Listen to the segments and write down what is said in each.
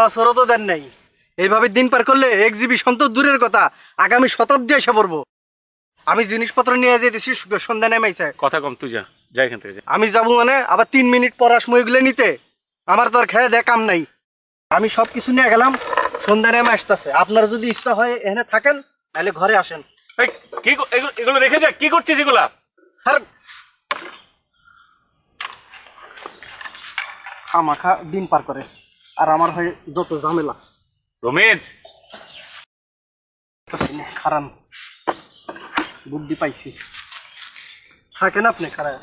বছরও তো দেন নাই। এইভাবে দিন পার করলে এক্সিবিশন তো দূরের কথা, আগামী শতাব্দী এসে পড়বো। আমি জিনিসপত্র নিয়ে যেতেছি, সন্ধ্যা নেমেছে। কথা কম, তুই যা, যা এখান থেকে যা। আমি যাবো মানে আবার 3 মিনিট পর আসবো এগুলো নিতে। আমার তো আর খেয়ে দেয় কাম নাই। আমি সব কিছু নিয়ে গেলাম, সন্ধ্যা নেমে আসতেছে। আপনারা যদি ইচ্ছা হয় এখানে থাকেন, তাহলে ঘরে আসেন। এগুলো রেখে যা, কি করছিস এগুলা? স্যার খামাখা দিন পার করে, আর আমার হয় যত ঝামেলা। রমেশ, খারান বুদ্ধি পাইছি, থাকেন আপনি খারাপ।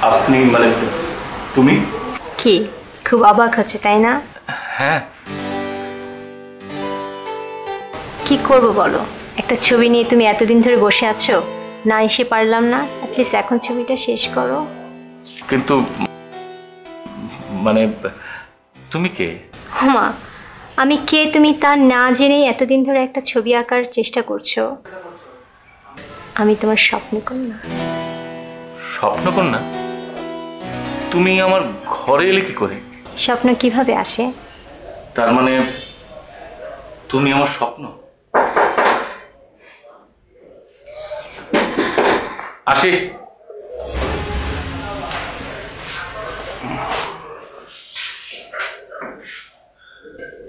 আপনি মানে তুমি কি খুব অবাক হচ্ছে তাই না? হ্যাঁ। কি করব বলো, একটা ছবি নিয়ে তুমি এতদিন ধরে বসে আছো, না এসে পারলাম না, অ্যাটলিস্ট এখন ছবিটা শেষ করো। কিন্তু মানে তুমি কে? মা, আমি কে তুমি তা না জেনেই এতদিন ধরে একটা ছবি আঁকার চেষ্টা করছো। আমি তোমার স্বপ্নকন্যা। স্বপ্নকন্যা? তুমি আমার ঘরে এলে কি করে? স্বপ্ন কিভাবে আসে? তার মানে তুমি আমার স্বপ্ন? আসি।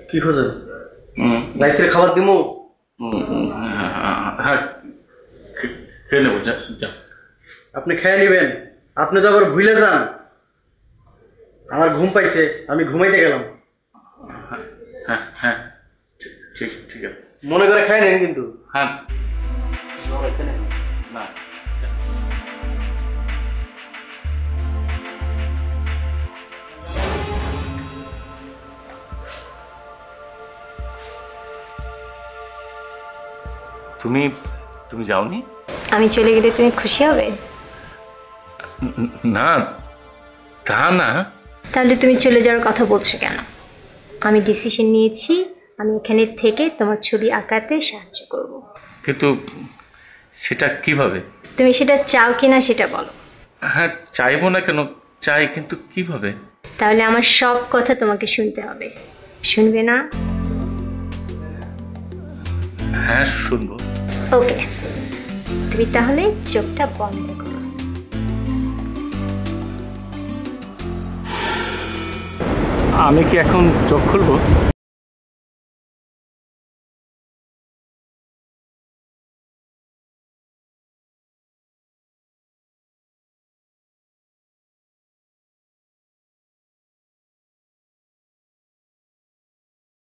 কি খোঁজেন? রাইতের খাবার দিমু? হ্যাঁ, খেয়ে নেবো, যা। আপনি খেয়ে নেবেন, আপনি তো আবার ভুলে যান। আমার ঘুম পাইছে, আমি ঘুমাইতে গেলাম। হ্যাঁ হ্যাঁ, ঠিক আছে। মনে করে খাই নেন কিন্তু। হ্যাঁ না, তুমি যাওনি? আমি চলে গেলে তুমি খুশি হবে? না, তা না। তাহলে তুমি চলে যাওয়ার কথা বলছো কেন? আমি ডিসিশন নিয়েছি, আমি এখানে থেকে তোমার ছবি আঁকাতে সাহায্য করব। কিন্তু সেটা কিভাবে? তুমি সেটা চাও কিনা সেটা বলো। হ্যাঁ, চাইবো না কেন, চাই, কিন্তু কিভাবে? তাহলে আমার সব কথা তোমাকে শুনতে হবে, শুনবে না? হ্যাঁ, শুনবো। ওকে, তুমি তাহলে চোখটা বন্ধ করো। আমি কি এখন চোখ খুলবো?